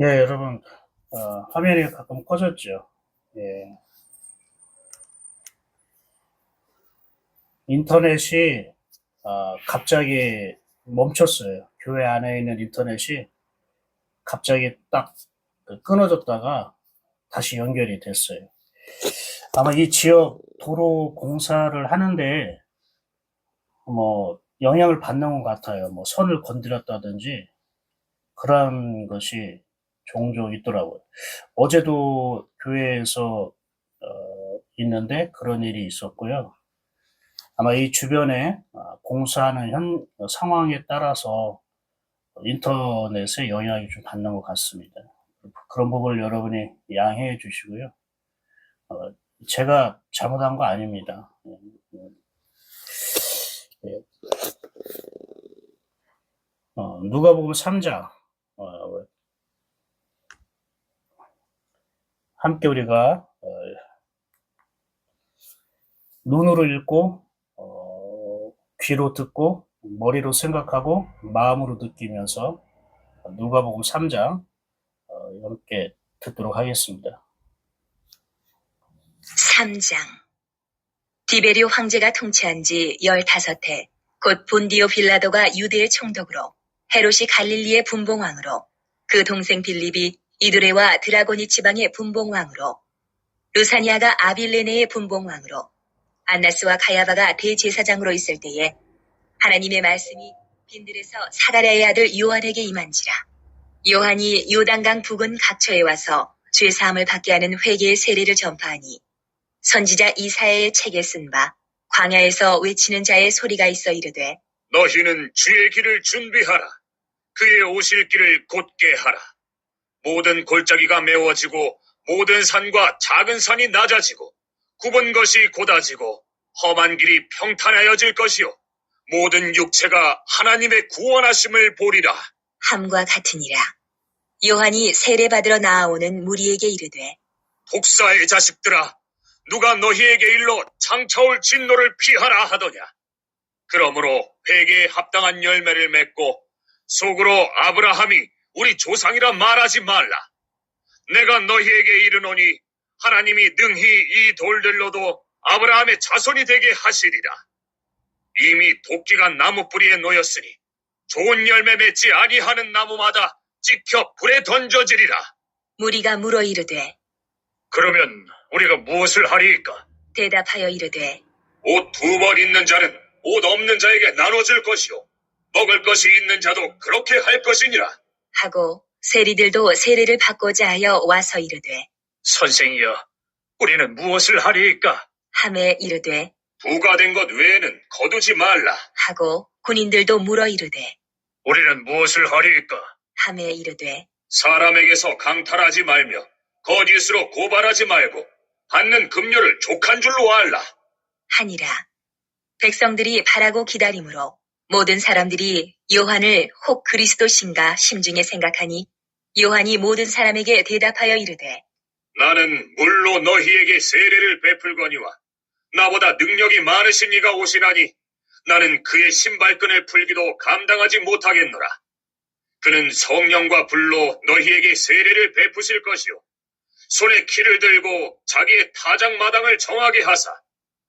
예, 여러분, 화면이 가끔 꺼졌죠. 예, 인터넷이, 갑자기 멈췄어요. 교회 안에 있는 인터넷이 갑자기 딱 끊어졌다가 다시 연결이 됐어요. 아마 이 지역 도로 공사를 하는데, 영향을 받는 것 같아요. 선을 건드렸다든지, 그런 것이 종종 있더라고요. 어제도 교회에서, 있는데 그런 일이 있었고요. 아마 이 주변에 공사하는 상황에 따라서 인터넷에 영향이 좀 받는 것 같습니다. 그런 부분을 여러분이 양해해 주시고요. 어, 제가 잘못한 거 아닙니다. 예. 누가복음 3장 함께 우리가 눈으로 읽고 귀로 듣고 머리로 생각하고 마음으로 느끼면서 누가복음 3장 함께 듣도록 하겠습니다. 3장. 디베리오 황제가 통치한 지 15해, 곧 본디오 빌라도가 유대의 총독으로, 헤롯이 갈릴리의 분봉왕으로, 그 동생 빌립이 이두레와 드라고니 지방의 분봉왕으로, 루사니아가 아빌레네의 분봉왕으로, 안나스와 가야바가 대제사장으로 있을 때에 하나님의 말씀이 빈들에서 사가랴의 아들 요한에게 임한지라. 요한이 요단강 북은 각처에 와서 죄사함을 받게 하는 회개의 세례를 전파하니 선지자 이사야의 책에 쓴 바 광야에서 외치는 자의 소리가 있어 이르되 너희는 주의 길을 준비하라. 그의 오실 길을 곧게 하라. 모든 골짜기가 메워지고 모든 산과 작은 산이 낮아지고 굽은 것이 곧아지고 험한 길이 평탄하여질 것이요 모든 육체가 하나님의 구원하심을 보리라. 함과 같으니라. 요한이 세례받으러 나아오는 무리에게 이르되 독사의 자식들아, 누가 너희에게 일러 장차올 진노를 피하라 하더냐. 그러므로 회개에 합당한 열매를 맺고 속으로 아브라함이 우리 조상이라 말하지 말라. 내가 너희에게 이르노니 하나님이 능히 이 돌들로도 아브라함의 자손이 되게 하시리라. 이미 도끼가 나무 뿌리에 놓였으니 좋은 열매 맺지 아니하는 나무마다 찍혀 불에 던져지리라. 무리가 물어 이르되 그러면 우리가 무엇을 하리이까? 대답하여 이르되 옷 2벌 있는 자는 옷 없는 자에게 나눠줄 것이요 먹을 것이 있는 자도 그렇게 할 것이니라. 하고 세리들도 세례를 받고자 하여 와서 이르되 선생이여, 우리는 무엇을 하리이까? 하매 이르되 부과된 것 외에는 거두지 말라. 하고 군인들도 물어 이르되 우리는 무엇을 하리이까? 하매 이르되 사람에게서 강탈하지 말며 거짓으로 고발하지 말고 받는 급료를 족한 줄로 알라. 하니라. 백성들이 바라고 기다림으로 모든 사람들이 요한을 혹 그리스도신가 심중에 생각하니 요한이 모든 사람에게 대답하여 이르되 나는 물로 너희에게 세례를 베풀거니와 나보다 능력이 많으신 이가 오시나니 나는 그의 신발끈을 풀기도 감당하지 못하겠노라. 그는 성령과 불로 너희에게 세례를 베푸실 것이요 손에 키를 들고 자기의 타작마당을 정하게 하사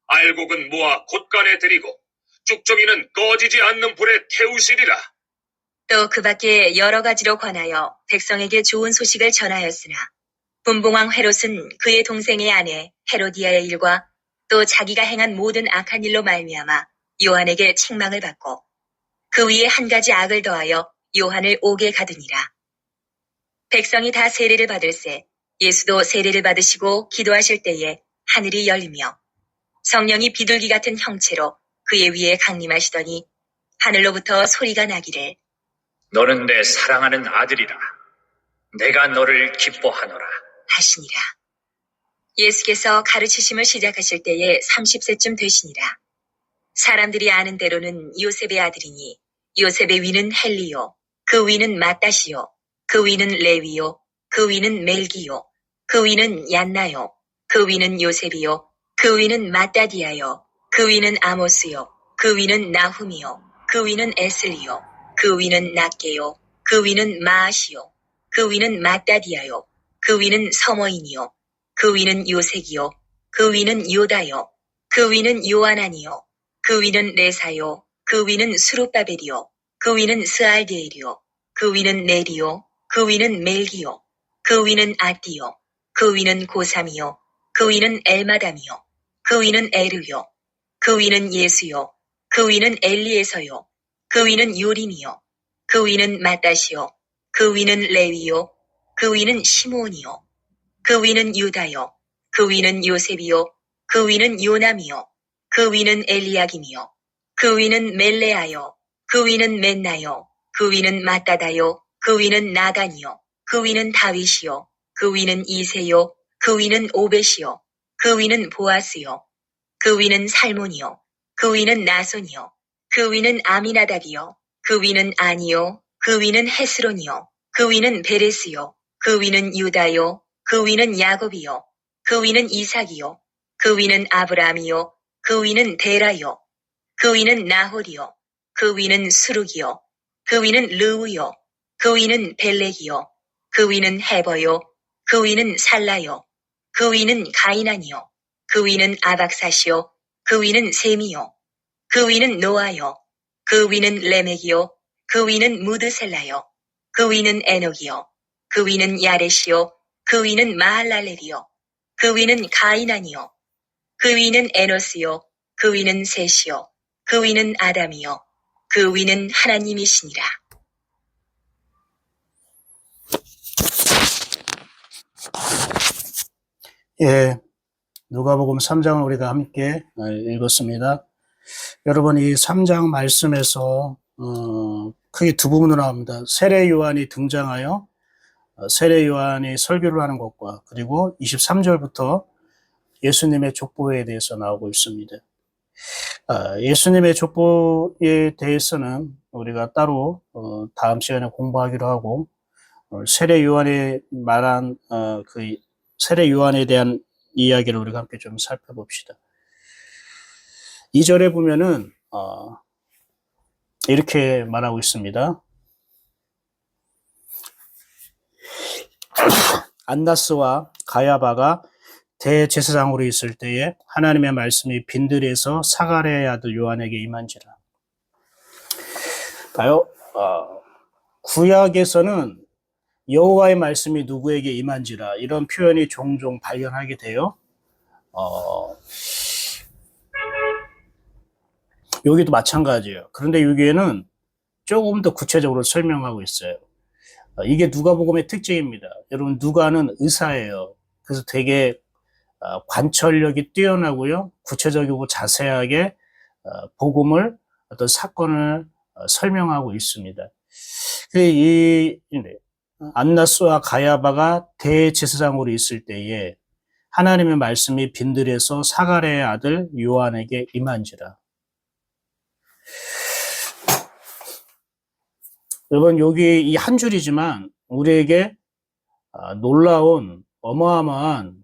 알곡은 모아 곳간에 들이고 쭉정이는 꺼지지 않는 불에 태우시리라. 또 그 밖에 여러 가지로 관하여 백성에게 좋은 소식을 전하였으나 분봉왕 헤롯은 그의 동생의 아내 헤로디아의 일과 또 자기가 행한 모든 악한 일로 말미암아 요한에게 책망을 받고 그 위에 한 가지 악을 더하여 요한을 옥에 가두니라. 백성이 다 세례를 받을새 예수도 세례를 받으시고 기도하실 때에 하늘이 열리며 성령이 비둘기 같은 형체로 그의 위에 강림하시더니 하늘로부터 소리가 나기를 너는 내 사랑하는 아들이라. 내가 너를 기뻐하노라. 하시니라. 예수께서 가르치심을 시작하실 때에 30세쯤 되시니라. 사람들이 아는 대로는 요셉의 아들이니 요셉의 위는 헬리요, 그 위는 마따시요, 그 위는 레위요, 그 위는 멜기요, 그 위는 얀나요, 그 위는 요셉이요, 그 위는 마따디아요, 그 위는 아모스요, 그 위는 나훔이요, 그 위는 에슬리요, 그 위는 낫게요, 그 위는 마아시요, 그 위는 마따디아요. 그 위는 서머인이요. 그 위는 요색이요. 그 위는 요다요. 그 위는 요아난이요. 그 위는 레사요. 그 위는 수룹바벨이요. 그 위는 스알디엘이요. 그 위는 네리요. 그 위는 멜기요. 그 위는 아띠요. 그 위는 고삼이요. 그 위는 엘마담이요. 그 위는 에르요. 그 위는 예수요. 그 위는 엘리에서요. 그 위는 요림이요. 그 위는 마따시요. 그 위는 레위요. 그 위는 시므온이요. 그 위는 유다요. 그 위는 요셉이요. 그 위는 요남이요. 그 위는 엘리야김이요. 그 위는 멜레아요. 그 위는 맨나요. 그 위는 마따다요. 그 위는 나단이요. 그 위는 다윗이요. 그 위는 이세요. 그 위는 오벳이요. 그 위는 보아스요. 그 위는 살몬이요. 그 위는 나손이요. 그 위는 아미나답이요. 그 위는 아니요. 그 위는 헤스론이요. 그 위는 베레스요. 그 위는 유다요. 그 위는 야곱이요. 그 위는 이삭이요. 그 위는 아브라함이요. 그 위는 데라요. 그 위는 나홀이요. 그 위는 수룩이요. 그 위는 르우요. 그 위는 벨렉이요. 그 위는 헤버요. 그 위는 살라요. 그 위는 가이난이요. 그 위는 아박사시요. 그 위는 셈이요. 그 위는 노아요. 그 위는 레멕이요. 그 위는 무드셀라요. 그 위는 에녹이요. 그 위는 야렛이요. 그 위는 마할랄렐이요. 그 위는 가이난이요. 그 위는 에노스요. 그 위는 셋이요. 그 위는 아담이요. 그 위는 하나님이시니라. 예, 누가복음 3장을 우리가 함께 읽었습니다. 여러분, 이 3장 말씀에서 크게 두 부분으로 나옵니다. 세례 요한이 등장하여 세례 요한이 설교를 하는 것과 그리고 23절부터 예수님의 족보에 대해서 나오고 있습니다. 예수님의 족보에 대해서는 우리가 따로 다음 시간에 공부하기로 하고, 세례 요한이 말한 그 세례 요한에 대한 이야기를 우리가 함께 좀 살펴봅시다. 2절에 보면은 이렇게 말하고 있습니다. 안나스와 가야바가 대제사장으로 있을 때에 하나님의 말씀이 빈들에서 사가랴의 아들 요한에게 임한지라. 봐요. 구약에서는 여호와의 말씀이 누구에게 임한지라 이런 표현이 종종 발견하게 돼요. 여기도 마찬가지예요. 그런데 여기에는 조금 더 구체적으로 설명하고 있어요. 이게 누가복음의 특징입니다. 여러분, 누가는 의사예요. 그래서 되게 관철력이 뛰어나고요. 구체적이고 자세하게 복음을 어떤 사건을 설명하고 있습니다. 이 안나스와 가야바가 대제사장으로 있을 때에 하나님의 말씀이 빈들에서 사가랴의 아들 요한에게 임한지라. 여러분, 여기 이 한 줄이지만 우리에게 놀라운 어마어마한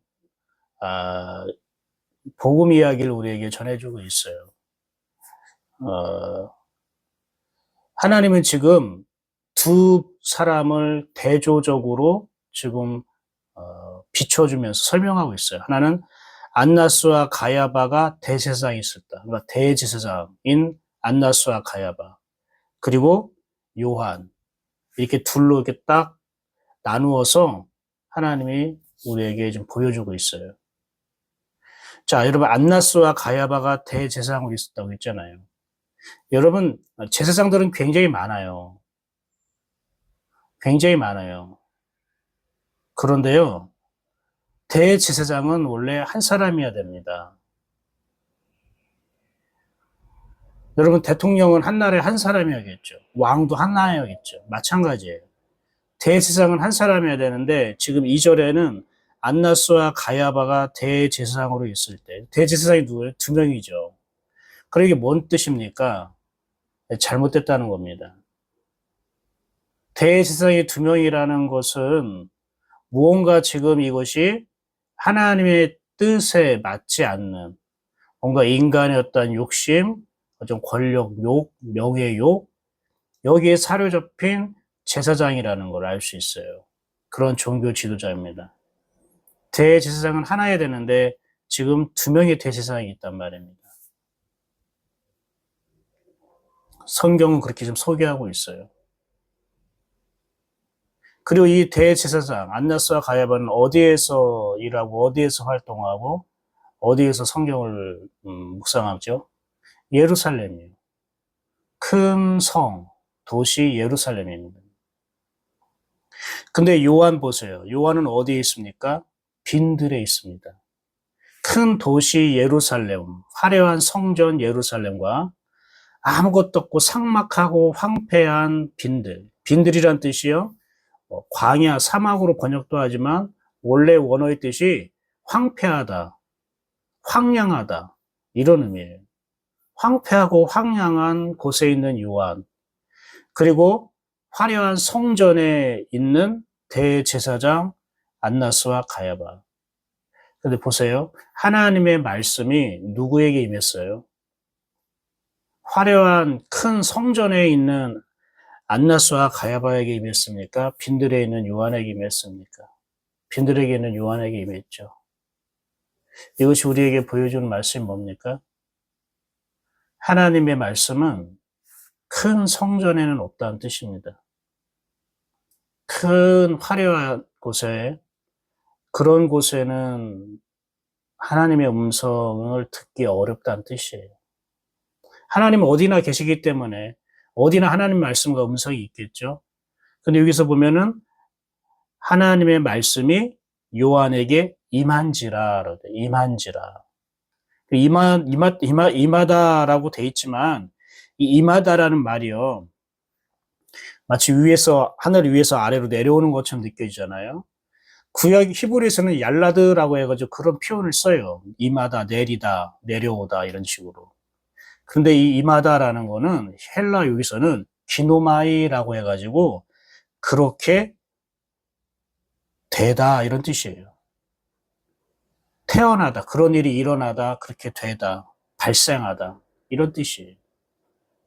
복음 이야기를 우리에게 전해주고 있어요. 하나님은 지금 두 사람을 대조적으로 지금 비춰주면서 설명하고 있어요. 하나는 안나스와 가야바가 대제사장이 있었다. 그러니까 대제사장인 안나스와 가야바. 그리고 요한. 이렇게 둘로 이렇게 딱 나누어서 하나님이 우리에게 좀 보여주고 있어요. 자, 여러분, 안나스와 가야바가 대제사장으로 있었다고 했잖아요. 여러분, 제사장들은 굉장히 많아요. 굉장히 많아요. 그런데요, 대제사장은 원래 한 사람이어야 됩니다. 여러분, 대통령은 한 나라에 한 사람이어야겠죠. 왕도 한 나라여야겠죠. 마찬가지예요. 대제사장은 한 사람이어야 되는데 지금 2절에는 안나스와 가야바가 대제사장으로 있을 때 대제사장이 누구예요? 두 명이죠. 그럼 이게 뭔 뜻입니까? 잘못됐다는 겁니다. 대제사장이 두 명이라는 것은 무언가 지금 이것이 하나님의 뜻에 맞지 않는 뭔가 인간의 어떤 욕심, 어떤 권력욕, 명예욕, 여기에 사로잡힌 제사장이라는 걸 알 수 있어요. 그런 종교 지도자입니다. 대제사장은 하나여야 되는데 지금 2명의 대제사장이 있단 말입니다. 성경은 그렇게 좀 소개하고 있어요. 그리고 이 대제사장 안나스와 가야바는 어디에서 일하고 어디에서 활동하고 어디에서 성경을 묵상하죠? 예루살렘이에요. 큰 성, 도시 예루살렘입니다. 근데 요한 보세요. 요한은 어디에 있습니까? 빈들에 있습니다. 큰 도시 예루살렘, 화려한 성전 예루살렘과 아무것도 없고 삭막하고 황폐한 빈들. 빈들이란 뜻이요. 광야, 사막으로 번역도 하지만 원래 원어의 뜻이 황폐하다, 황량하다 이런 의미예요. 황폐하고 황량한 곳에 있는 요한, 그리고 화려한 성전에 있는 대제사장 안나스와 가야바. 근데 보세요. 하나님의 말씀이 누구에게 임했어요? 화려한 큰 성전에 있는 안나스와 가야바에게 임했습니까? 빈들에 있는 요한에게 임했습니까? 빈들에게 있는 요한에게 임했죠. 이것이 우리에게 보여주는 말씀이 뭡니까? 하나님의 말씀은 큰 성전에는 없다는 뜻입니다. 큰 화려한 곳에, 그런 곳에는 하나님의 음성을 듣기 어렵다는 뜻이에요. 하나님은 어디나 계시기 때문에 어디나 하나님 말씀과 음성이 있겠죠. 근데 여기서 보면은 하나님의 말씀이 요한에게 임한지라, 임한지라. 임하다라고 돼 있지만 이 임하다라는 말이요. 마치 위에서, 하늘 위에서 아래로 내려오는 것처럼 느껴지잖아요. 구약 히브리에서는 얄라드라고 해가지고 그런 표현을 써요. 임하다, 내리다, 내려오다 이런 식으로. 근데 이 임하다라는 거는 헬라 여기서는 기노마이라고 해가지고 그렇게 되다 이런 뜻이에요. 태어나다, 그런 일이 일어나다, 그렇게 되다, 발생하다 이런 뜻이에요.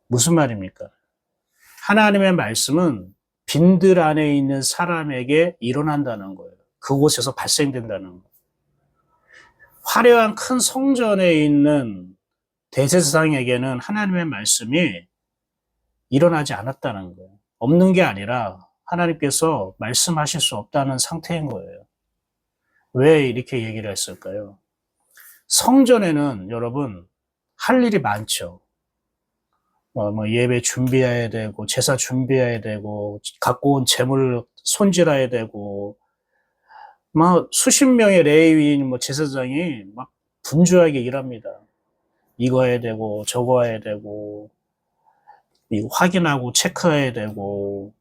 무슨 말입니까? 하나님의 말씀은 빈들 안에 있는 사람에게 일어난다는 거예요. 그곳에서 발생된다는 거예요. 화려한 큰 성전에 있는 대제사장에게는 하나님의 말씀이 일어나지 않았다는 거예요. 없는 게 아니라 하나님께서 말씀하실 수 없다는 상태인 거예요. 왜 이렇게 얘기를 했을까요? 성전에는 여러분 할 일이 많죠. 예배 준비해야 되고 제사 준비해야 되고 갖고 온 재물 손질해야 되고 수십 명의 레위인 제사장이 막 분주하게 일합니다. 이거 해야 되고 저거 해야 되고 이거 확인하고 체크해야 되고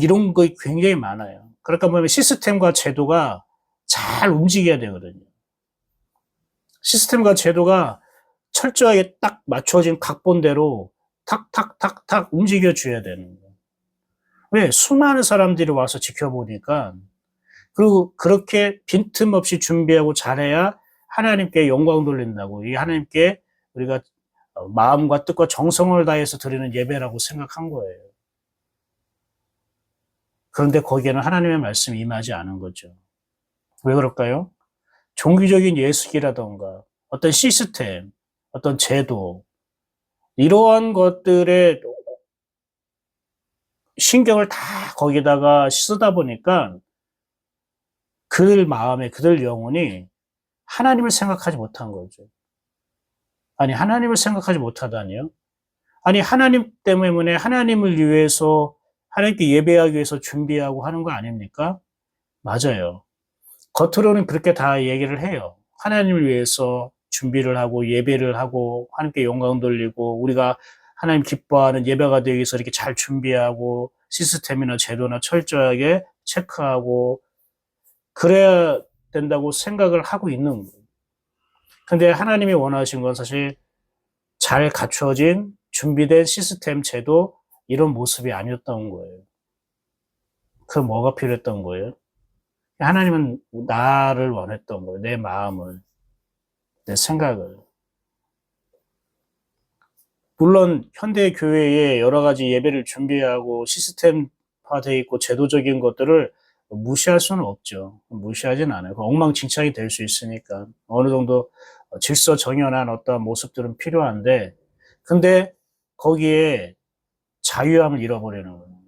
이런 거 굉장히 많아요. 그러니까 보면 시스템과 제도가 잘 움직여야 되거든요. 시스템과 제도가 철저하게 딱 맞춰진 각본대로 탁탁탁탁 움직여줘야 되는 거예요. 왜? 수많은 사람들이 와서 지켜보니까, 그리고 그렇게 빈틈없이 준비하고 잘해야 하나님께 영광 돌린다고, 이 하나님께 우리가 마음과 뜻과 정성을 다해서 드리는 예배라고 생각한 거예요. 그런데 거기에는 하나님의 말씀이 임하지 않은 거죠. 왜 그럴까요? 종교적인 예식이라던가 어떤 시스템, 어떤 제도, 이러한 것들에 신경을 다 거기다가 쓰다 보니까 그들 마음에, 그들 영혼이 하나님을 생각하지 못한 거죠. 아니, 하나님을 생각하지 못하다니요? 아니, 하나님 때문에 하나님을 위해서 하나님께 예배하기 위해서 준비하고 하는 거 아닙니까? 맞아요. 겉으로는 그렇게 다 얘기를 해요. 하나님을 위해서 준비를 하고 예배를 하고 하나님께 영광 돌리고 우리가 하나님 기뻐하는 예배가 되기 위해서 이렇게 잘 준비하고 시스템이나 제도나 철저하게 체크하고 그래야 된다고 생각을 하고 있는 거예요. 근데 하나님이 원하신 건 사실 잘 갖춰진 준비된 시스템, 제도 이런 모습이 아니었던 거예요. 그 뭐가 필요했던 거예요? 하나님은 나를 원했던 거예요. 내 마음을, 내 생각을. 물론 현대 교회에 여러 가지 예배를 준비하고 시스템 법화되어 있고 제도적인 것들을 무시할 수는 없죠. 무시하진 않아요. 엉망진창이 될 수 있으니까 어느 정도 질서 정연한 어떤 모습들은 필요한데, 근데 거기에 자유함을 잃어버리는 거예요.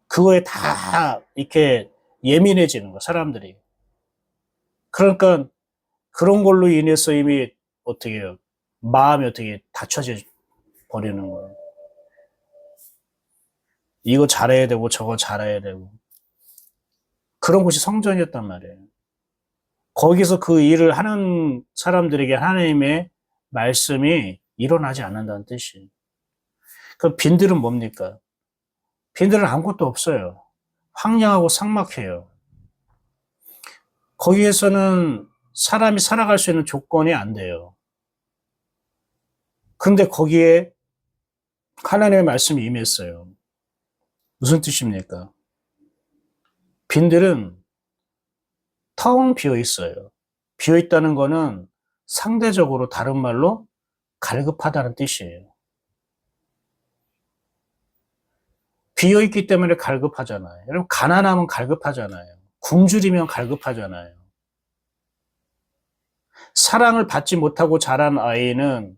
그거에 다 이렇게 예민해지는 거예요, 사람들이. 그러니까 그런 걸로 인해서 이미 어떻게 해요? 마음이 어떻게 닫혀져 버리는 거예요. 이거 잘해야 되고 저거 잘해야 되고. 그런 곳이 성전이었단 말이에요. 거기서 그 일을 하는 사람들에게 하나님의 말씀이 일어나지 않는다는 뜻이에요. 그럼 빈들은 뭡니까? 빈들은 아무것도 없어요. 황량하고 삭막해요. 거기에서는 사람이 살아갈 수 있는 조건이 안 돼요. 그런데 거기에 하나님의 말씀이 임했어요. 무슨 뜻입니까? 빈들은 텅 비어 있어요. 비어 있다는 거는 상대적으로 다른 말로 갈급하다는 뜻이에요. 비어 있기 때문에 갈급하잖아요. 여러분, 가난하면 갈급하잖아요. 굶주리면 갈급하잖아요. 사랑을 받지 못하고 자란 아이는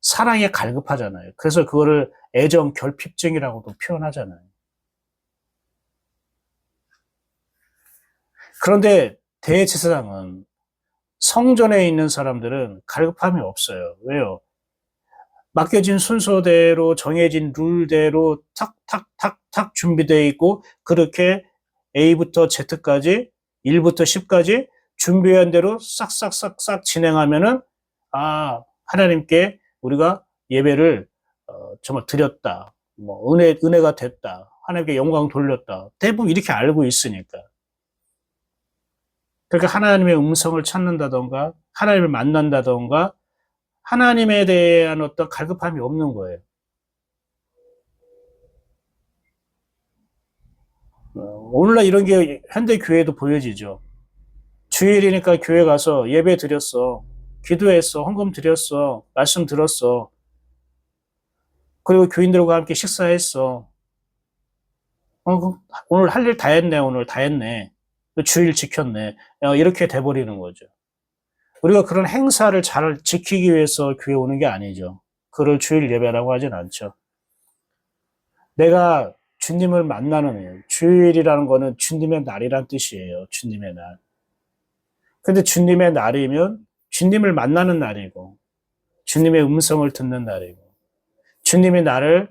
사랑에 갈급하잖아요. 그래서 그거를 애정 결핍증이라고도 표현하잖아요. 그런데 대제사장은, 성전에 있는 사람들은 갈급함이 없어요. 왜요? 맡겨진 순서대로 정해진 룰대로 탁탁탁탁 준비되어 있고, 그렇게 A부터 Z까지 1부터 10까지 준비한 대로 싹싹싹싹 진행하면은, 아, 하나님께 우리가 예배를 정말 드렸다. 뭐 은혜가 됐다. 하나님께 영광 돌렸다. 대부분 이렇게 알고 있으니까. 그러니까 하나님의 음성을 찾는다던가 하나님을 만난다던가 하나님에 대한 어떤 갈급함이 없는 거예요. 오늘날 이런 게 현대 교회도 보여지죠. 주일이니까 교회 가서 예배 드렸어. 기도했어. 헌금 드렸어. 말씀 들었어. 그리고 교인들과 함께 식사했어. 오늘 할 일 다 했네. 오늘 다 했네. 주일 지켰네. 이렇게 돼버리는 거죠. 우리가 그런 행사를 잘 지키기 위해서 교회 오는 게 아니죠. 그걸 주일 예배라고 하진 않죠. 내가 주님을 만나는 일, 주일이라는 거는 주님의 날이란 뜻이에요. 주님의 날. 근데 주님의 날이면 주님을 만나는 날이고, 주님의 음성을 듣는 날이고, 주님이 나를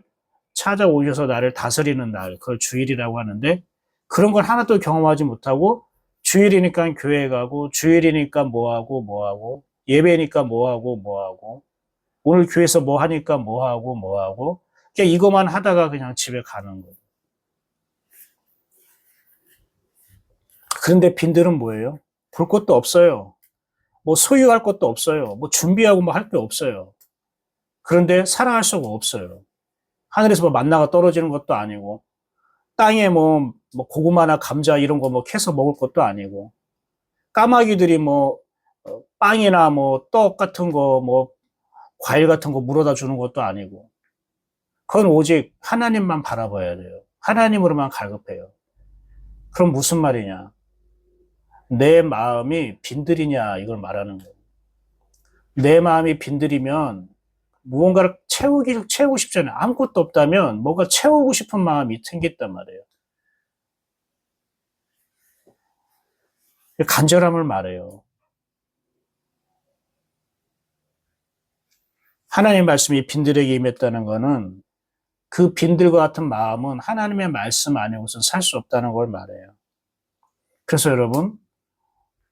찾아오셔서 나를 다스리는 날, 그걸 주일이라고 하는데, 그런 걸 하나도 경험하지 못하고, 주일이니까 교회 가고, 주일이니까 뭐하고, 예배니까 뭐하고, 오늘 교회에서 뭐 하니까 뭐하고, 그냥 이것만 하다가 그냥 집에 가는 거예요. 그런데 빈들은 뭐예요? 볼 것도 없어요. 뭐 소유할 것도 없어요. 뭐 준비하고 뭐 할 게 없어요. 그런데 사랑할 수가 없어요. 하늘에서 뭐 만나가 떨어지는 것도 아니고, 땅에 뭐 고구마나 감자 이런 거 뭐 캐서 먹을 것도 아니고, 까마귀들이 뭐 빵이나 뭐 떡 같은 거 뭐 과일 같은 거 물어다 주는 것도 아니고, 그건 오직 하나님만 바라봐야 돼요. 하나님으로만 갈급해요. 그럼 무슨 말이냐? 내 마음이 빈들이냐 이걸 말하는 거예요. 내 마음이 빈들이면 무언가를 채우고 싶잖아요. 아무것도 없다면 뭔가 채우고 싶은 마음이 생겼단 말이에요. 간절함을 말해요. 하나님 말씀이 빈들에게 임했다는 것은 그 빈들과 같은 마음은 하나님의 말씀 아니고서는 살 수 없다는 걸 말해요. 그래서 여러분,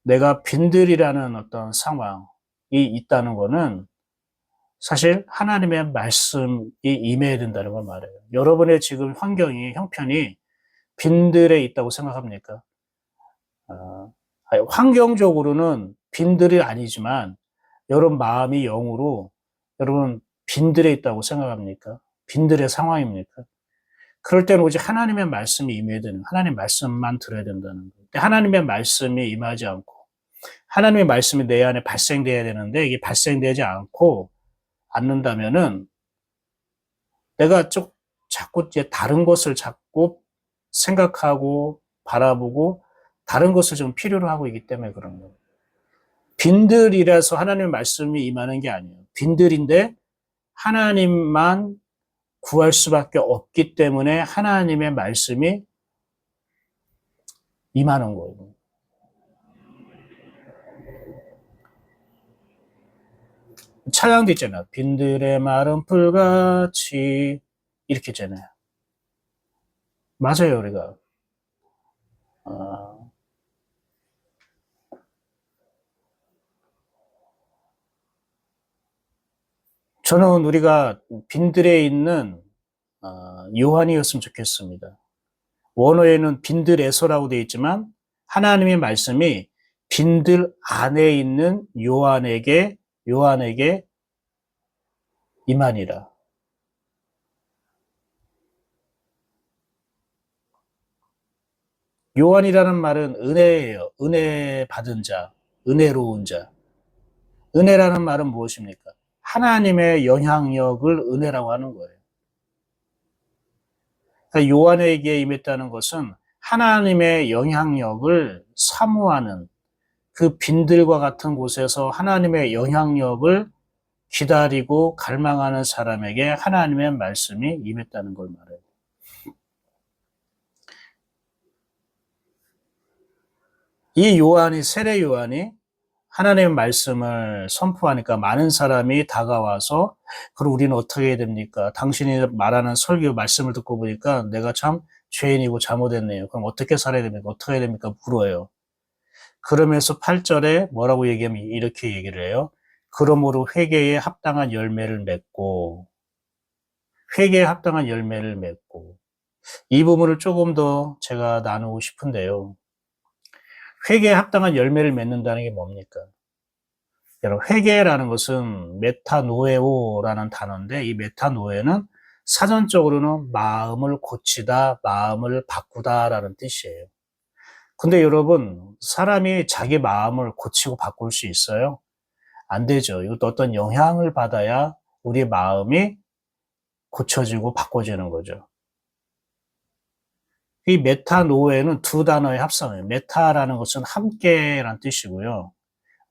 내가 빈들이라는 어떤 상황이 있다는 것은 사실 하나님의 말씀이 임해야 된다는 걸 말해요. 여러분의 지금 환경이, 형편이 빈들에 있다고 생각합니까? 환경적으로는 빈들이 아니지만 여러분 마음이 영으로 여러분 빈들에 있다고 생각합니까? 빈들의 상황입니까? 그럴 때는 오직 하나님의 말씀이 임해야 되는, 하나님의 말씀만 들어야 된다는 거예요. 하나님의 말씀이 임하지 않고 하나님의 말씀이 내 안에 발생돼야 되는데 이게 발생되지 않는다면은 내가 자꾸 이제 다른 것을 자꾸 생각하고 바라보고 다른 것을 좀 필요로 하고 있기 때문에 그런 거예요. 빈들이라서 하나님의 말씀이 임하는 게 아니에요. 빈들인데 하나님만 구할 수밖에 없기 때문에 하나님의 말씀이 임하는 거예요. 찬양도 있잖아요. 빈들의 마른 풀같이 이렇게 있잖아요. 맞아요, 우리가. 저는 우리가 빈들에 있는 요한이었으면 좋겠습니다. 원어에는 빈들에서라고 되어 있지만 하나님의 말씀이 빈들 안에 있는 요한에게 임하니라. 요한이라는 말은 은혜예요. 은혜 받은 자, 은혜로운 자. 은혜라는 말은 무엇입니까? 하나님의 영향력을 은혜라고 하는 거예요. 그러니까 요한에게 임했다는 것은 하나님의 영향력을 사모하는 그 빈들과 같은 곳에서 하나님의 영향력을 기다리고 갈망하는 사람에게 하나님의 말씀이 임했다는 걸 말해요. 이 요한이, 세례 요한이 하나님의 말씀을 선포하니까 많은 사람이 다가와서 그럼 우리는 어떻게 해야 됩니까? 당신이 말하는 설교 말씀을 듣고 보니까 내가 참 죄인이고 잘못했네요. 그럼 어떻게 살아야 됩니까? 어떻게 해야 됩니까? 물어요. 그러면서 8절에 뭐라고 얘기하면 이렇게 얘기를 해요. 그러므로 회개에 합당한 열매를 맺고 회개에 합당한 열매를 맺고 이 부분을 조금 더 제가 나누고 싶은데요. 회개에 합당한 열매를 맺는다는 게 뭡니까? 여러분, 회개라는 것은 메타노에오라는 단어인데 이 메타노에는 사전적으로는 마음을 고치다, 마음을 바꾸다라는 뜻이에요. 근데 여러분, 사람이 자기 마음을 고치고 바꿀 수 있어요? 안 되죠. 이것도 어떤 영향을 받아야 우리 마음이 고쳐지고 바꿔지는 거죠. 이 메타노에는 두 단어의 합성이에요. 메타라는 것은 함께라는 뜻이고요.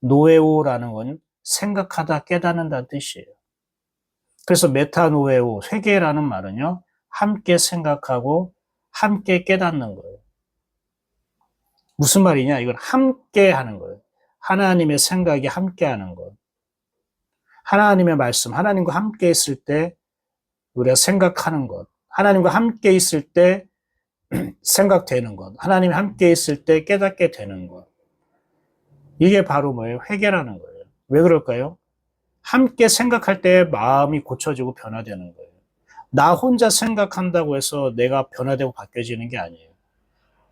노에오라는 건 생각하다 깨닫는다는 뜻이에요. 그래서 메타노에오, 회개라는 말은요, 함께 생각하고 함께 깨닫는 거예요. 무슨 말이냐? 이건 함께 하는 거예요. 하나님의 생각이 함께 하는 것. 하나님의 말씀, 하나님과 함께 있을 때 우리가 생각하는 것. 하나님과 함께 있을 때 생각되는 것. 하나님이 함께 있을 때 깨닫게 되는 것. 이게 바로 뭐예요? 회개라는 거예요. 왜 그럴까요? 함께 생각할 때 마음이 고쳐지고 변화되는 거예요. 나 혼자 생각한다고 해서 내가 변화되고 바뀌어지는 게 아니에요.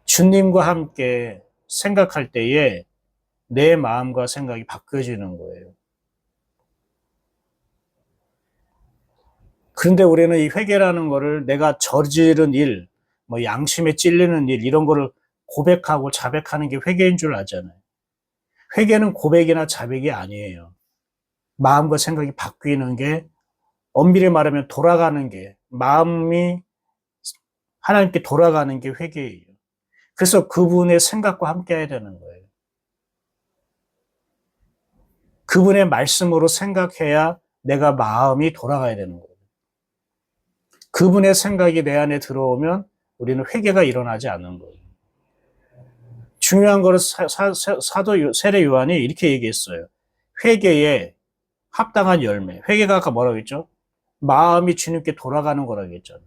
주님과 함께 생각할 때에 내 마음과 생각이 바뀌어지는 거예요. 그런데 우리는 이 회개라는 거를 내가 저지른 일, 뭐 양심에 찔리는 일, 이런 거를 고백하고 자백하는 게 회개인 줄 아잖아요. 회개는 고백이나 자백이 아니에요. 마음과 생각이 바뀌는 게, 엄밀히 말하면 돌아가는 게, 마음이 하나님께 돌아가는 게 회개예요. 그래서 그분의 생각과 함께 해야 되는 거예요. 그분의 말씀으로 생각해야 내가 마음이 돌아가야 되는 거예요. 그분의 생각이 내 안에 들어오면 우리는 회개가 일어나지 않는 거예요. 중요한 거는 사도 세례 요한이 이렇게 얘기했어요. 회개에 합당한 열매. 회개가 아까 뭐라고 했죠? 마음이 주님께 돌아가는 거라고 했잖아요.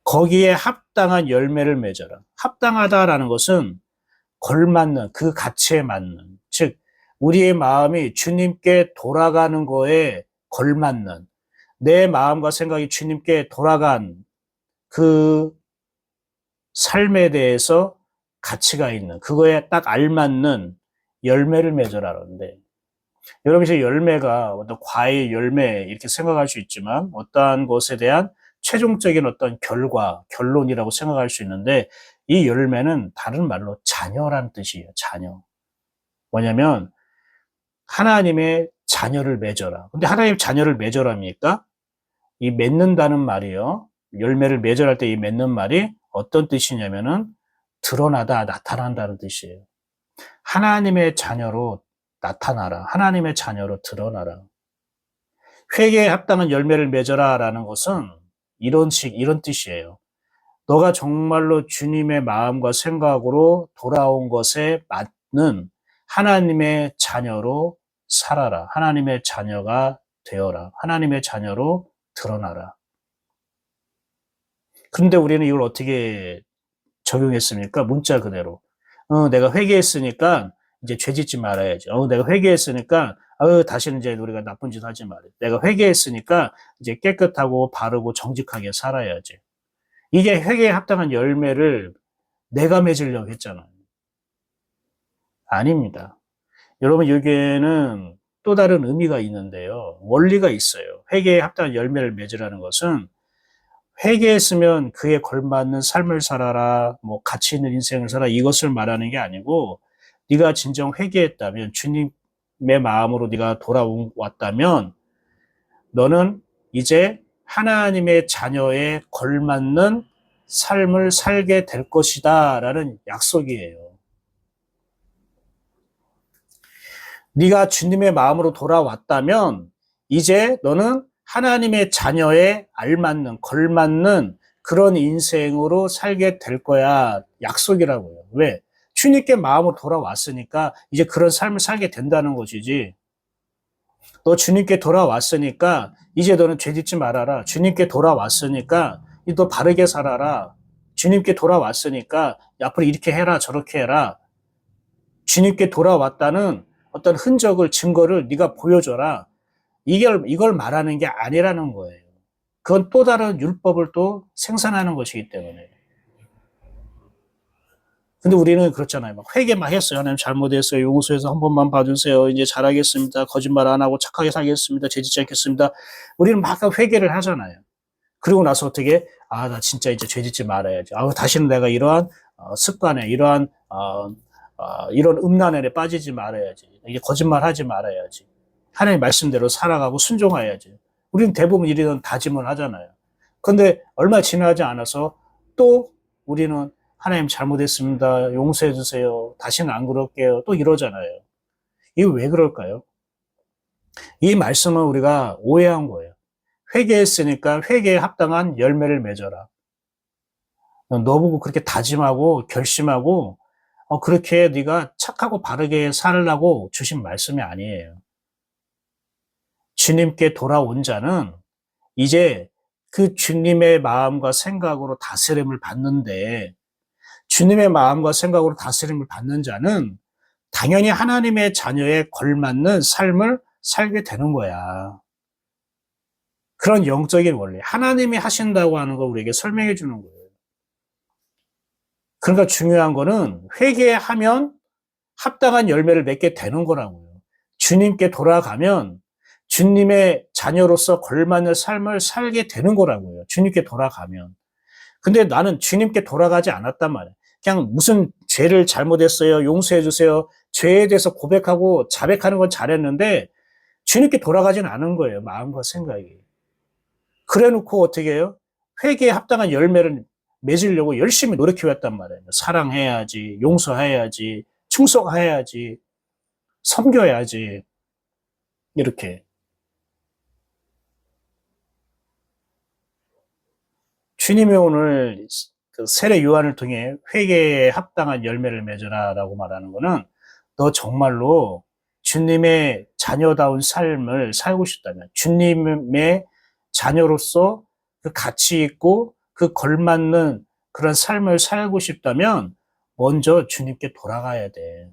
거기에 합당한 열매를 맺어라. 합당하다라는 것은 걸맞는, 그 가치에 맞는, 즉 우리의 마음이 주님께 돌아가는 거에 걸맞는, 내 마음과 생각이 주님께 돌아간 그 삶에 대해서 가치가 있는, 그거에 딱 알맞는 열매를 맺어라는데, 여러분 이제 열매가 어떤 과일 열매 이렇게 생각할 수 있지만 어떠한 것에 대한 최종적인 어떤 결론이라고 생각할 수 있는데, 이 열매는 다른 말로 자녀란 뜻이에요. 자녀. 뭐냐면 하나님의 자녀를 맺어라. 근데 하나님의 자녀를 맺어랍니까? 이 맺는다는 말이요. 열매를 맺어랄 때 이 맺는 말이 어떤 뜻이냐면은 드러나다, 나타난다는 뜻이에요. 하나님의 자녀로 나타나라. 하나님의 자녀로 드러나라. 회개에 합당한 열매를 맺어라 라는 것은 이런 뜻이에요. 너가 정말로 주님의 마음과 생각으로 돌아온 것에 맞는 하나님의 자녀로 살아라. 하나님의 자녀가 되어라. 하나님의 자녀로 드러나라. 그런데 우리는 이걸 어떻게 적용했습니까? 문자 그대로. 내가 회개했으니까 이제 죄 짓지 말아야지. 내가 회개했으니까 다시는 이제 우리가 나쁜 짓 하지 말아야 돼. 내가 회개했으니까 이제 깨끗하고 바르고 정직하게 살아야지. 이게 회개에 합당한 열매를 내가 맺으려고 했잖아요. 아닙니다. 여러분, 여기에는 또 다른 의미가 있는데요. 원리가 있어요. 회개에 합당한 열매를 맺으라는 것은 회개했으면 그에 걸맞는 삶을 살아라, 뭐 가치 있는 인생을 살아 이것을 말하는 게 아니고 네가 진정 회개했다면 주님의 마음으로 네가 돌아왔다면 너는 이제 하나님의 자녀에 걸맞는 삶을 살게 될 것이다 라는 약속이에요. 네가 주님의 마음으로 돌아왔다면 이제 너는 하나님의 자녀에 알맞는, 걸맞는 그런 인생으로 살게 될 거야. 약속이라고요. 왜? 주님께 마음으로 돌아왔으니까 이제 그런 삶을 살게 된다는 것이지. 너 주님께 돌아왔으니까 이제 너는 죄 짓지 말아라. 주님께 돌아왔으니까 너 바르게 살아라. 주님께 돌아왔으니까 앞으로 이렇게 해라, 저렇게 해라. 주님께 돌아왔다는 어떤 흔적을, 증거를 네가 보여줘라. 이걸 말하는 게 아니라는 거예요. 그건 또 다른 율법을 또 생산하는 것이기 때문에. 근데 우리는 그렇잖아요. 막 회개 막 했어요. 하나님 잘못했어요. 용서해서 한 번만 봐주세요. 이제 잘하겠습니다. 거짓말 안 하고 착하게 살겠습니다. 죄짓지 않겠습니다. 우리는 막 회개를 하잖아요. 그리고 나서 어떻게, 나 진짜 이제 죄짓지 말아야지. 다시는 내가 이러한 습관에, 이러한 이런 음란에 빠지지 말아야지. 이게 거짓말 하지 말아야지. 하나님 말씀대로 살아가고 순종해야지. 우리는 대부분 이런 다짐을 하잖아요. 그런데 얼마 지나지 않아서 또 우리는 하나님 잘못했습니다. 용서해 주세요. 다시는 안 그럴게요. 또 이러잖아요. 이게 왜 그럴까요? 이 말씀은 우리가 오해한 거예요. 회개했으니까 회개에 합당한 열매를 맺어라. 너보고 그렇게 다짐하고 결심하고 그렇게 네가 착하고 바르게 살려고 주신 말씀이 아니에요. 주님께 돌아온 자는 이제 그 주님의 마음과 생각으로 다스림을 받는데 주님의 마음과 생각으로 다스림을 받는 자는 당연히 하나님의 자녀에 걸맞는 삶을 살게 되는 거야. 그런 영적인 원리. 하나님이 하신다고 하는 걸 우리에게 설명해 주는 거예요. 그러니까 중요한 거는 회개하면 합당한 열매를 맺게 되는 거라고요. 주님께 돌아가면 주님의 자녀로서 걸맞는 삶을 살게 되는 거라고요. 주님께 돌아가면. 근데 나는 주님께 돌아가지 않았단 말이에요. 그냥 무슨 죄를 잘못했어요. 용서해 주세요. 죄에 대해서 고백하고 자백하는 건 잘했는데 주님께 돌아가진 않은 거예요. 마음과 생각이. 그래 놓고 어떻게 해요? 회개에 합당한 열매를 맺으려고 열심히 노력해왔단 말이에요. 사랑해야지, 용서해야지, 충성해야지, 섬겨야지. 이렇게. 주님이 오늘 그 세례 요한을 통해 회개에 합당한 열매를 맺어라라고 말하는 거는 너 정말로 주님의 자녀다운 삶을 살고 싶다면 주님의 자녀로서 그 가치 있고 그 걸맞는 그런 삶을 살고 싶다면 먼저 주님께 돌아가야 돼.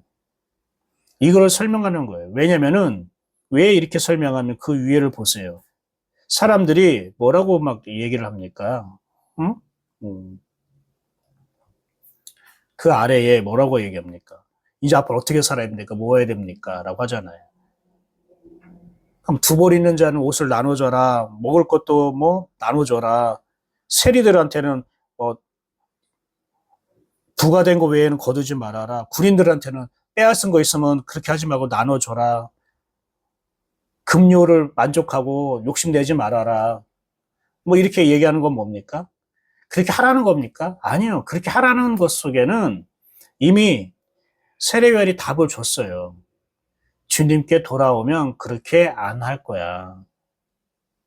이걸 설명하는 거예요. 왜냐면은 왜 이렇게 설명하면 그 위에를 보세요. 사람들이 뭐라고 막 얘기를 합니까? 응? 그 아래에 뭐라고 얘기합니까? 이제 앞으로 어떻게 살아야 됩니까? 뭐 해야 됩니까? 라고 하잖아요. 그럼 두 벌 있는 자는 옷을 나눠줘라. 먹을 것도 뭐 나눠줘라. 세리들한테는 부가 된 거 외에는 거두지 말아라. 군인들한테는 빼앗은 거 있으면 그렇게 하지 말고 나눠줘라. 급료를 만족하고 욕심내지 말아라. 뭐 이렇게 얘기하는 건 뭡니까? 그렇게 하라는 겁니까? 아니요. 그렇게 하라는 것 속에는 이미 세례요한이 답을 줬어요. 주님께 돌아오면 그렇게 안 할 거야.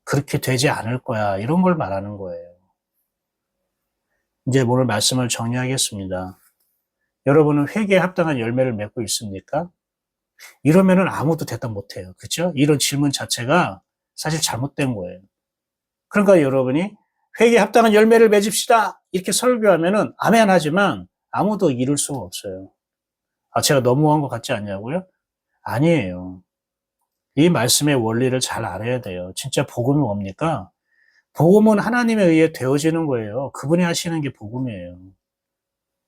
그렇게 되지 않을 거야. 이런 걸 말하는 거예요. 이제 오늘 말씀을 정리하겠습니다. 여러분은 회개에 합당한 열매를 맺고 있습니까? 이러면은 아무도 대답 못 해요. 그렇죠? 이런 질문 자체가 사실 잘못된 거예요. 그러니까 여러분이 회개에 합당한 열매를 맺읍시다. 이렇게 설교하면은 아멘 하지만 아무도 이룰 수가 없어요. 아, 제가 너무한 것 같지 않냐고요? 아니에요. 이 말씀의 원리를 잘 알아야 돼요. 진짜 복음이 뭡니까? 복음은 하나님에 의해 되어지는 거예요. 그분이 하시는 게 복음이에요.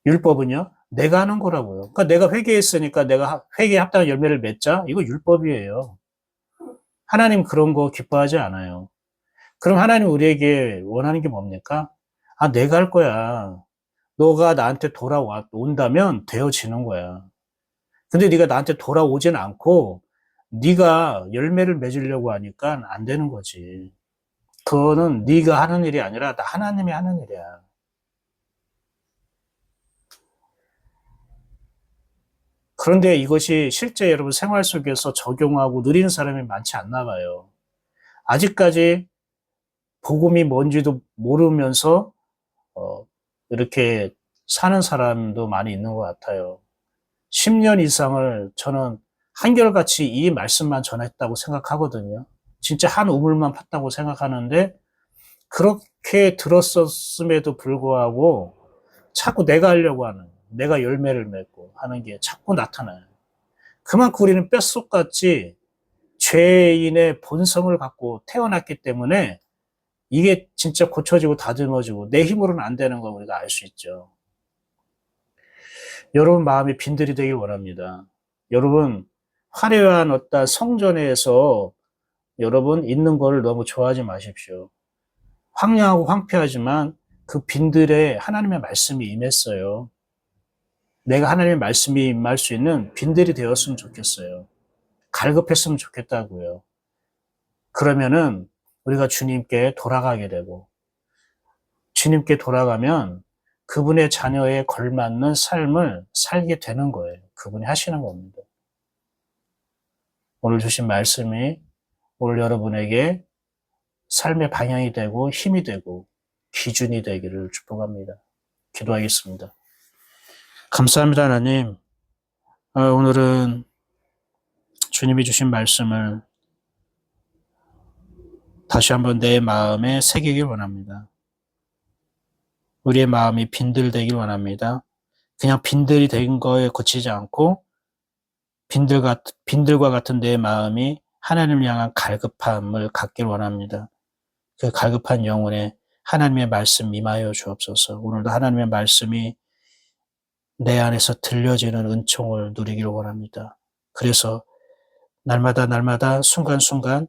율법은요? 내가 하는 거라고요. 그러니까 내가 회개했으니까 내가 회개에 합당한 열매를 맺자? 이거 율법이에요. 하나님 그런 거 기뻐하지 않아요. 그럼 하나님 우리에게 원하는 게 뭡니까? 아, 내가 할 거야. 너가 나한테 돌아온다면 되어지는 거야. 근데 네가 나한테 돌아오진 않고 네가 열매를 맺으려고 하니까 안 되는 거지. 그거는 네가 하는 일이 아니라 나 하나님이 하는 일이야. 그런데 이것이 실제 여러분 생활 속에서 적용하고 누리는 사람이 많지 않나 봐요. 아직까지 복음이 뭔지도 모르면서 이렇게 사는 사람도 많이 있는 것 같아요. 10년 이상을 저는 한결같이 이 말씀만 전했다고 생각하거든요. 진짜 한 우물만 팠다고 생각하는데 그렇게 들었었음에도 불구하고 자꾸 내가 하려고 하는, 내가 열매를 맺고 하는 게 자꾸 나타나요. 그만큼 우리는 뼛속같이 죄인의 본성을 갖고 태어났기 때문에 이게 진짜 고쳐지고 다듬어지고 내 힘으로는 안 되는 거 우리가 알 수 있죠. 여러분 마음이 빈들이 되길 원합니다. 여러분 화려한 어떤 성전에서 여러분 있는 거를 너무 좋아하지 마십시오. 황량하고 황폐하지만 그 빈들에 하나님의 말씀이 임했어요. 내가 하나님의 말씀이 임할 수 있는 빈들이 되었으면 좋겠어요. 갈급했으면 좋겠다고요. 그러면은 우리가 주님께 돌아가게 되고 주님께 돌아가면 그분의 자녀에 걸맞는 삶을 살게 되는 거예요. 그분이 하시는 겁니다. 오늘 주신 말씀이 오늘 여러분에게 삶의 방향이 되고 힘이 되고 기준이 되기를 축복합니다. 기도하겠습니다. 감사합니다, 하나님. 오늘은 주님이 주신 말씀을 다시 한번 내 마음에 새기길 원합니다. 우리의 마음이 빈들되길 원합니다. 그냥 빈들이 된 거에 그치지 않고 빈들과 같은 내 마음이 하나님을 향한 갈급함을 갖길 원합니다. 그 갈급한 영혼에 하나님의 말씀 임하여 주옵소서. 오늘도 하나님의 말씀이 내 안에서 들려지는 은총을 누리기를 원합니다. 그래서 날마다 순간순간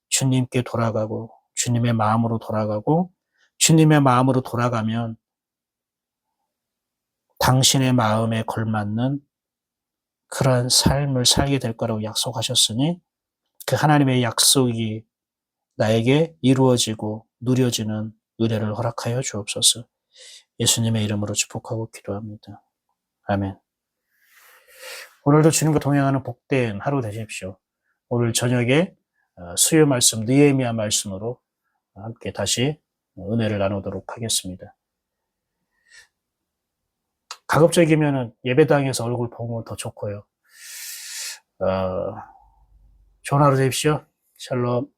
주님께 돌아가고 주님의 마음으로 돌아가고 주님의 마음으로 돌아가면 당신의 마음에 걸맞는 그러한 삶을 살게 될 거라고 약속하셨으니 그 하나님의 약속이 나에게 이루어지고 누려지는 은혜를 허락하여 주옵소서. 예수님의 이름으로 축복하고 기도합니다. 아멘. 오늘도 주님과 동행하는 복된 하루 되십시오. 오늘 저녁에 수요 말씀, 느헤미야 말씀으로 함께 다시 은혜를 나누도록 하겠습니다. 가급적이면 예배당에서 얼굴 보면 더 좋고요. 좋은 하루 되십시오. 샬롬.